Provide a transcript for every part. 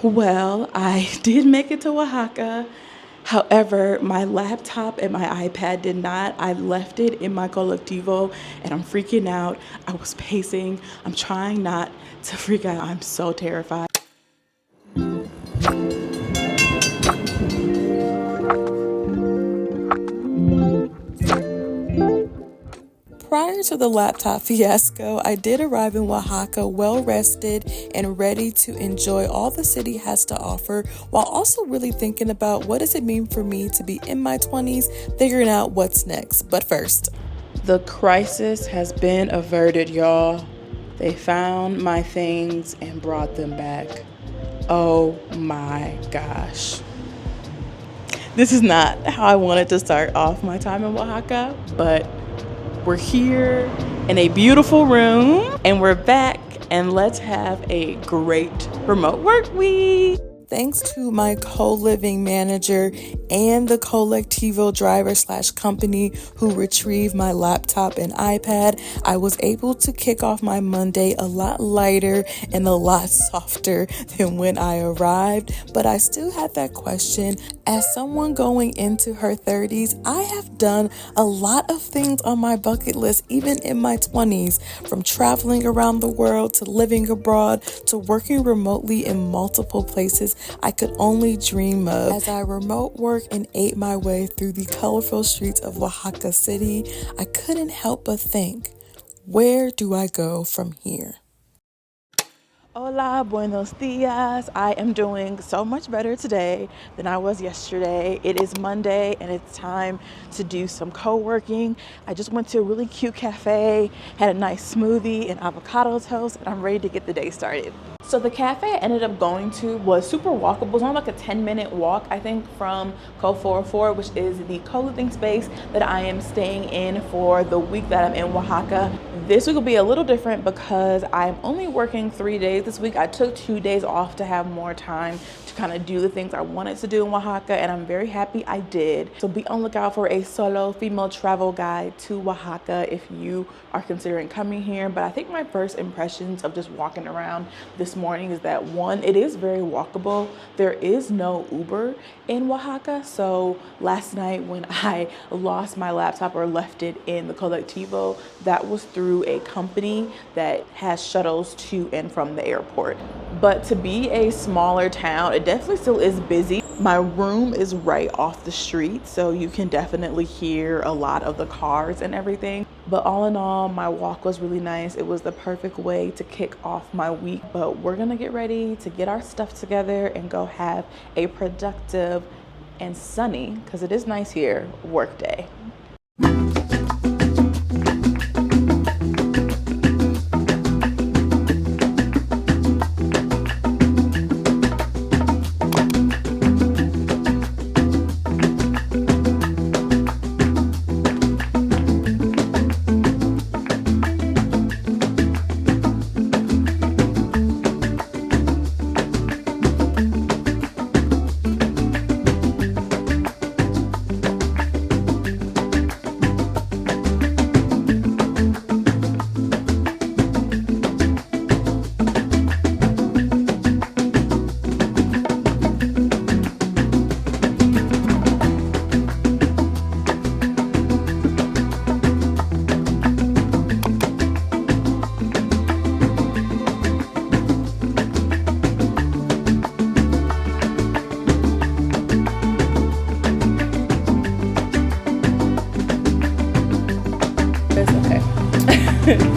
Well, I did make it to Oaxaca. However, my laptop and my iPad did not. I left it in my colectivo and I'm freaking out. I was pacing. I'm trying not to freak out. I'm so terrified. Prior to the laptop fiasco, I did arrive in Oaxaca well rested and ready to enjoy all the city has to offer, while also really thinking about what does it mean for me to be in my 20s, figuring out what's next. But first, the crisis has been averted, y'all. They found my things and brought them back. Oh my gosh. This is not how I wanted to start off my time in Oaxaca, but we're here in a beautiful room and we're back, and let's have a great remote work week. Thanks to my co-living manager and the collectivo driver / company who retrieved my laptop and iPad, I was able to kick off my Monday a lot lighter and a lot softer than when I arrived. But I still had that question. As someone going into her 30s, I have done a lot of things on my bucket list, even in my 20s, from traveling around the world to living abroad to working remotely in multiple places I could only dream of. As I remote work and ate my way through the colorful streets of Oaxaca City, I couldn't help but think, where do I go from here? Hola, buenos dias. I am doing so much better today than I was yesterday. It is Monday and it's time to do some co-working. I just went to a really cute cafe, had a nice smoothie and avocado toast, and I'm ready to get the day started. So the cafe I ended up going to was super walkable. It was only like a 10-minute walk, I think, from Co 404, which is the co-living space that I am staying in for the week that I'm in Oaxaca. This week will be a little different because I'm only working 3 days this week. I took 2 days off to have more time to kind of do the things I wanted to do in Oaxaca, and I'm very happy I did. So be on the lookout for a solo female travel guide to Oaxaca if you are considering coming here. But I think my first impressions of just walking around this morning is that, one, it is very walkable. There is no Uber in Oaxaca. So last night when I lost my laptop or left it in the collectivo, that was through a company that has shuttles to and from the airport. But to be a smaller town, it definitely still is busy. My room is right off the street, so you can definitely hear a lot of the cars and everything. But all in all, my walk was really nice. It was the perfect way to kick off my week. But we're gonna get ready to get our stuff together and go have a productive and sunny, because it is nice here, work day.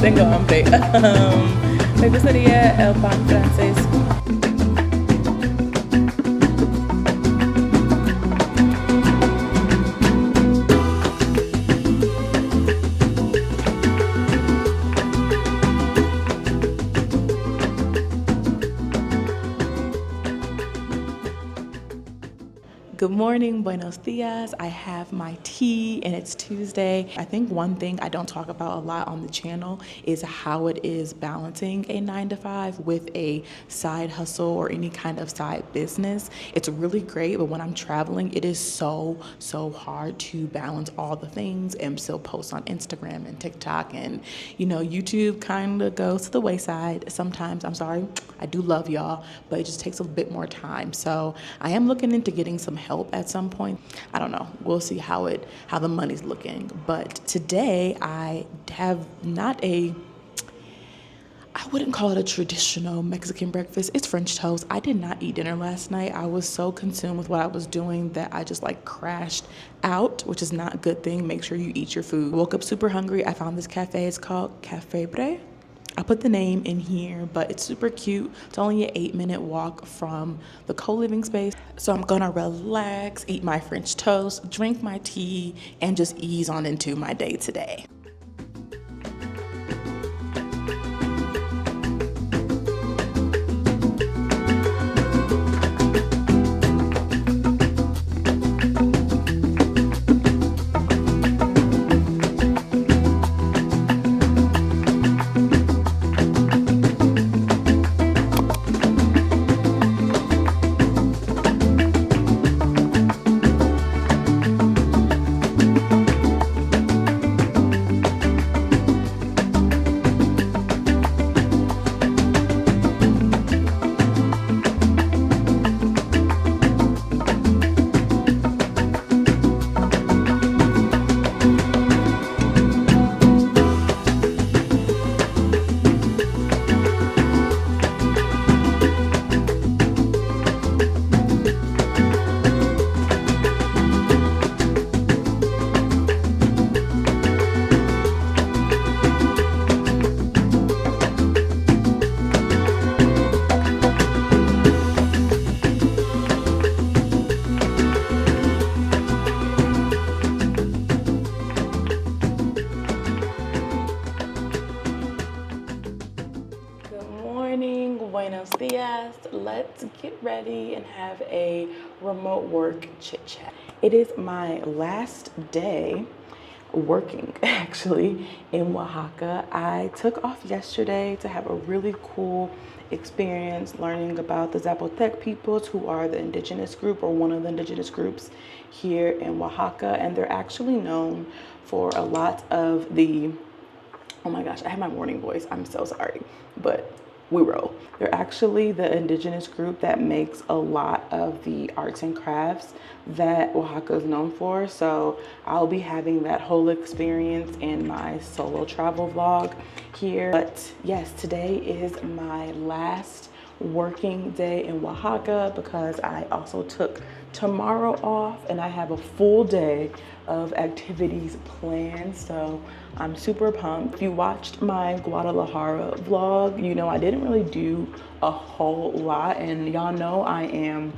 Tengo hambre. Me gustaría el pan francés. Good morning, buenos dias. I have my tea and it's Tuesday. I think one thing I don't talk about a lot on the channel is how it is balancing a 9 to 5 with a side hustle or any kind of side business. It's really great, but when I'm traveling, it is so hard to balance all the things and still post on Instagram and TikTok, and YouTube kind of goes to the wayside sometimes. I'm sorry, I do love y'all, but it just takes a bit more time. So I am looking into getting some help at some point. I don't know. We'll see how the money's looking. But today I have I wouldn't call it a traditional Mexican breakfast. It's French toast. I did not eat dinner last night. I was so consumed with what I was doing that I just crashed out, which is not a good thing. Make sure you eat your food. Woke up super hungry. I found this cafe. It's called Cafe Bre. I put the name in here, but it's super cute. It's only an 8-minute walk from the co-living space. So I'm gonna relax, eat my French toast, drink my tea, and just ease on into my day today. Buenos dias. Let's get ready and have a remote work chit chat. It is my last day working actually in Oaxaca. I took off yesterday to have a really cool experience learning about the Zapotec peoples, who are the indigenous group or one of the indigenous groups here in Oaxaca, and they're actually known for a lot of the, oh my gosh, I have my morning voice, I'm so sorry, but we roll. They're actually the indigenous group that makes a lot of the arts and crafts that Oaxaca is known for. So I'll be having that whole experience in my solo travel vlog here. But yes, today is my last working day in Oaxaca because I also took tomorrow off and I have a full day of activities planned. So I'm super pumped. If you watched my Guadalajara vlog, you know I didn't really do a whole lot, and y'all know I am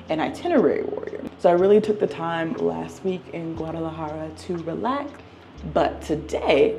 an itinerary warrior. So I really took the time last week in Guadalajara to relax, but today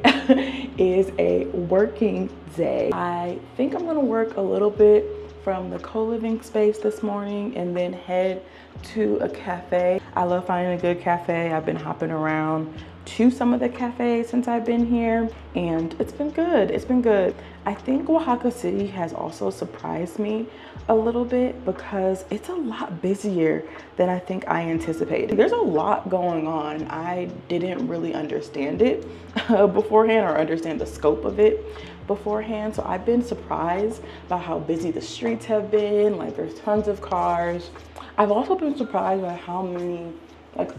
is a working day. I think I'm gonna work a little bit from the co-living space this morning and then head to a cafe. I love finding a good cafe. I've been hopping around to some of the cafes since I've been here, and it's been good. It's been good. I think Oaxaca City has also surprised me a little bit because it's a lot busier than I think I anticipated. There's a lot going on. I didn't really understand it beforehand or understand the scope of it beforehand. So I've been surprised by how busy the streets have been. Like, there's tons of cars. I've also been surprised by how many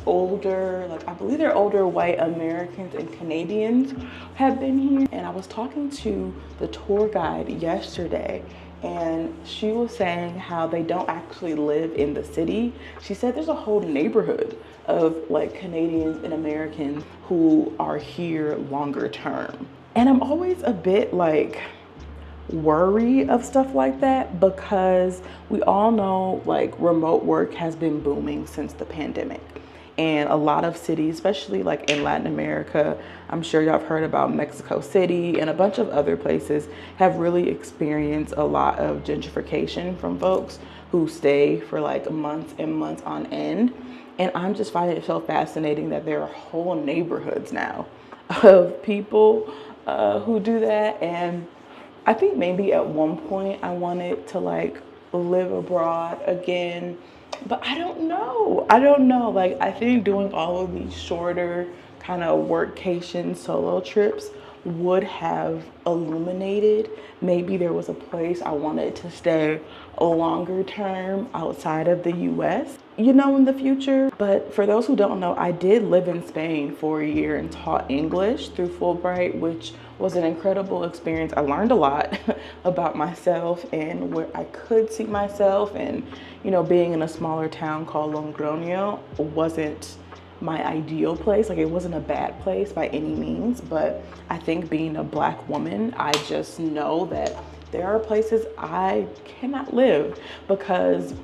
older, I believe they're older white Americans and Canadians have been here. And I was talking to the tour guide yesterday, and she was saying how they don't actually live in the city. She said there's a whole neighborhood of Canadians and Americans who are here longer term. And I'm always a bit worry of stuff like that because we all know remote work has been booming since the pandemic. And a lot of cities, especially in Latin America, I'm sure y'all have heard about Mexico City and a bunch of other places, have really experienced a lot of gentrification from folks who stay for like months and months on end. And I'm just finding it so fascinating that there are whole neighborhoods now of people who do that. And I think maybe at one point I wanted to like live abroad again, but I don't know. I don't know. Like, I think doing all of these shorter kind of workcation solo trips would have illuminated maybe there was a place I wanted to stay a longer term outside of the US, you know, in the future. But for those who don't know, I did live in Spain for a year and taught English through Fulbright, which was an incredible experience. I learned a lot about myself and where I could see myself. And, you know, being in a smaller town called Logroño wasn't my ideal place. Like, it wasn't a bad place by any means, but I think being a Black woman, I just know that there are places I cannot live because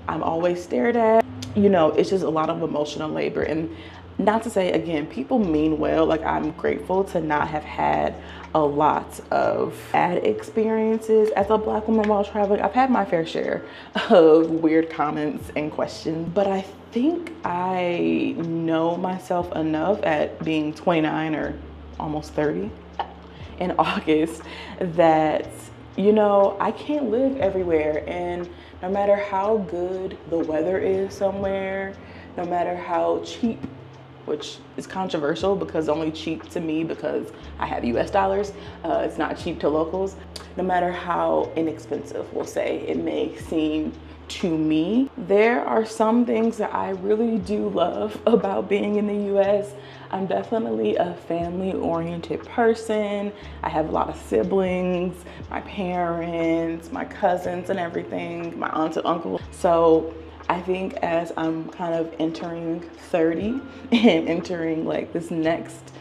I'm always stared at. You know, it's just a lot of emotional labor. And not to say, again, people mean well. Like, I'm grateful to not have had a lot of bad experiences as a Black woman while traveling. I've had my fair share of weird comments and questions, but I think I know myself enough at being 29 or almost 30 in August that, you know, I can't live everywhere. And no matter how good the weather is somewhere, no matter how cheap, which is controversial because only cheap to me because I have US dollars, it's not cheap to locals. No matter how inexpensive, we'll say, it may seem to me, there are some things that I really do love about being in the US. I'm definitely a family-oriented person. I have a lot of siblings, my parents, my cousins and everything, my aunts and uncles. So I think as I'm kind of entering 30 and entering like this next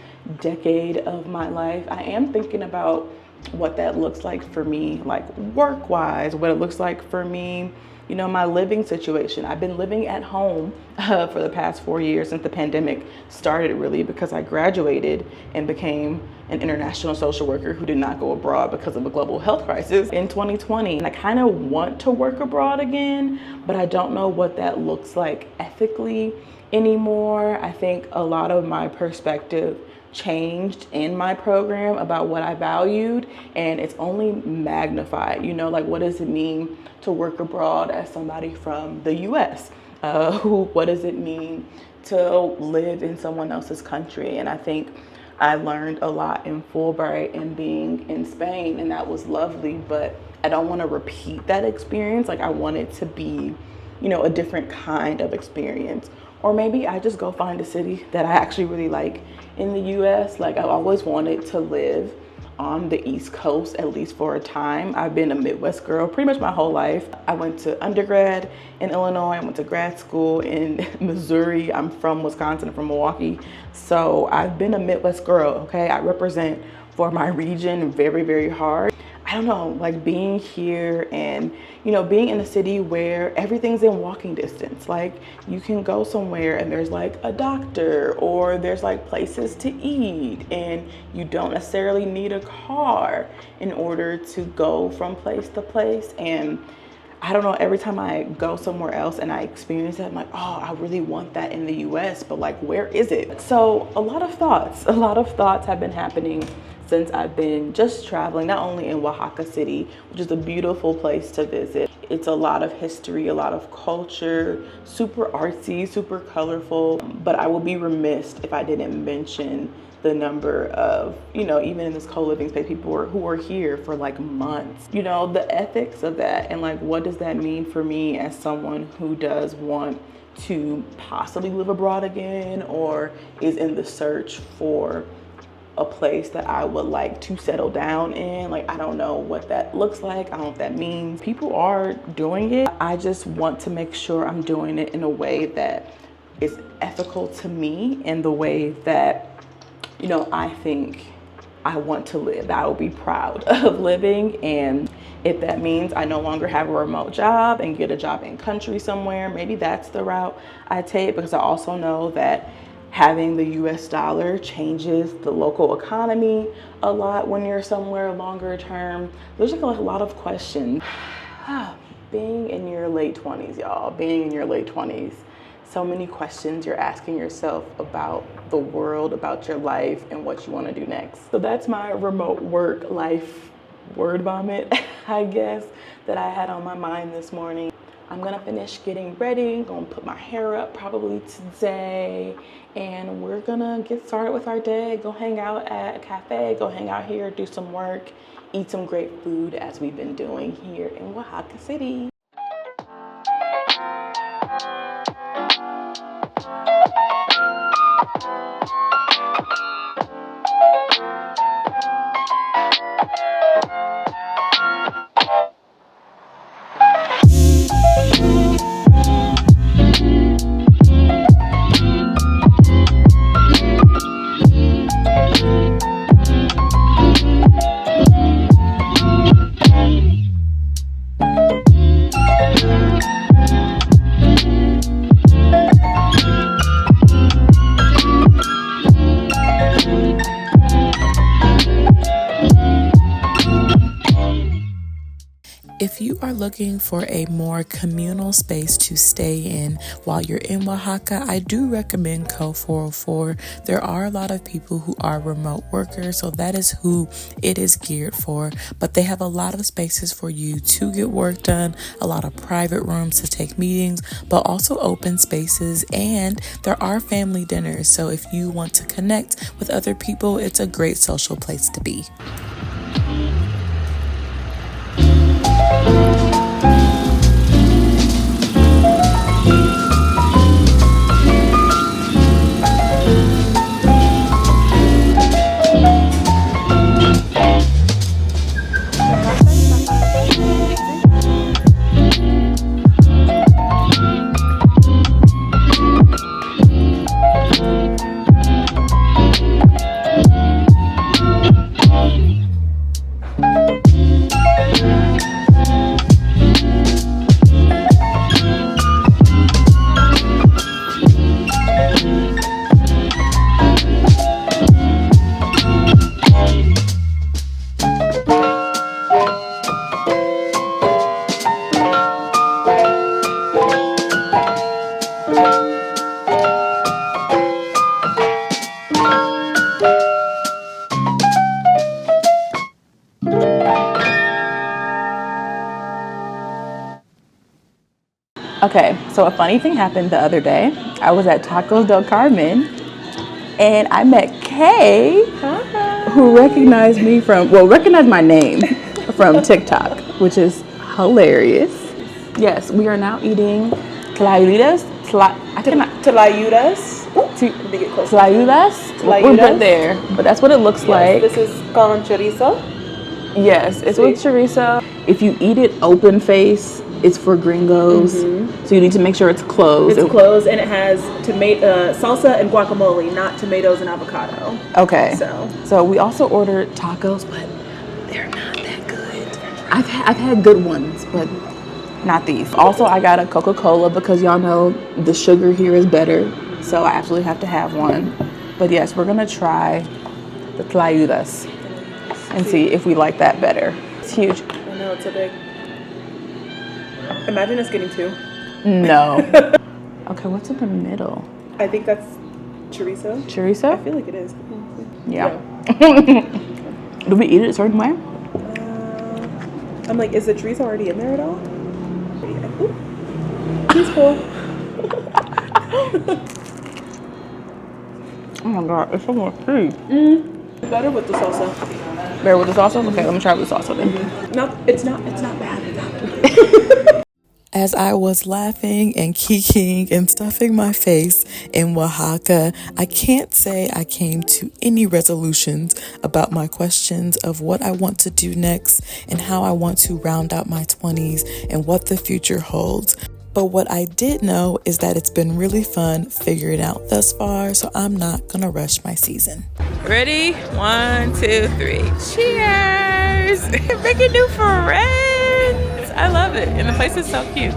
decade of my life, I am thinking about what that looks like for me, like work-wise, what it looks like for me, you know, my living situation. I've been living at home for the past 4 years since the pandemic started, really, because I graduated and became an international social worker who did not go abroad because of a global health crisis in 2020. And I kind of want to work abroad again, but I don't know what that looks like ethically anymore. I think a lot of my perspective changed in my program about what I valued, and it's only magnified. You know, like, what does it mean to work abroad as somebody from the US? What does it mean to live in someone else's country? And I think I learned a lot in Fulbright and being in Spain, and that was lovely, but I don't want to repeat that experience. Like, I want it to be, you know, a different kind of experience. Or maybe I just go find a city that I actually really like in the US. Like, I've always wanted to live on the East Coast, at least for a time. I've been a Midwest girl pretty much my whole life. I went to undergrad in Illinois. I went to grad school in Missouri. I'm from Wisconsin, I'm from Milwaukee. So I've been a Midwest girl, okay? I represent for my region very, very hard. I don't know, like, being here and, you know, being in a city where everything's in walking distance. Like, you can go somewhere and there's like a doctor, or there's like places to eat, and you don't necessarily need a car in order to go from place to place. And I don't know, every time I go somewhere else and I experience that, I'm like, oh, I really want that in the US, but like, where is it? So a lot of thoughts have been happening since I've been just traveling, not only in Oaxaca City, which is a beautiful place to visit. It's a lot of history, a lot of culture, super artsy, super colorful, but I would be remiss if I didn't mention the number of, you know, even in this co-living space, people who are here for like months. You know, the ethics of that, and like, what does that mean for me as someone who does want to possibly live abroad again, or is in the search for a place that I would like to settle down in. Like, I don't know what that looks like. I don't know what that means. People are doing it. I just want to make sure I'm doing it in a way that is ethical to me, in the way that, you know, I think I want to live, that I will be proud of living. And if that means I no longer have a remote job and get a job in country somewhere, maybe that's the route I take, because I also know that having the US dollar changes the local economy a lot when you're somewhere longer term. There's like a lot of questions. Being in your late 20s, y'all, being in your late 20s, so many questions you're asking yourself about the world, about your life, and what you want to do next. So that's my remote work life word vomit, I guess, that I had on my mind this morning. I'm gonna finish getting ready, gonna put my hair up probably today, and we're gonna get started with our day, go hang out at a cafe, go hang out here, do some work, eat some great food as we've been doing here in Oaxaca City. If you are looking for a more communal space to stay in while you're in Oaxaca, I do recommend Co 404. There are a lot of people who are remote workers, so that is who it is geared for. But they have a lot of spaces for you to get work done, a lot of private rooms to take meetings, but also open spaces, and there are family dinners. So if you want to connect with other people, it's a great social place to be. Okay, so a funny thing happened the other day. I was at Tacos del Carmen and I met Kay, who recognized my name from TikTok, which is hilarious. Yes, we are now eating tlayudas. Tlayudas. Tlayudas. We're put there, but that's what it looks like. This is con chorizo. Yes, it's with chorizo. If you eat it open face, it's for gringos. So you need to make sure it's closed. It's closed, and it has salsa and guacamole, not tomatoes and avocado. Okay. So we also ordered tacos, but they're not that good. I've had good ones, but not these. Also, I got a Coca-Cola because y'all know the sugar here is better, so I absolutely have to have one. But yes, we're gonna try the tlayudas and see if we like that better. It's huge. I know, it's so big. Imagine us getting two. No. Okay, what's in the middle? I think that's chorizo. Chorizo? I feel like it is. Yeah. Do we eat it a certain way? I'm like, is the chorizo already in there at all? Ooh. Peaceful. Oh my god, it's so much food. Better with the salsa. Better with the salsa? Okay, let me try with the salsa then. No, it's not bad. As I was laughing and kikiing and stuffing my face in Oaxaca, I can't say I came to any resolutions about my questions of what I want to do next and how I want to round out my 20s and what the future holds. But what I did know is that it's been really fun figuring out thus far, so I'm not gonna rush my season. Ready? 1, 2, 3. Cheers! Making new friends! I love it, and the place is so cute.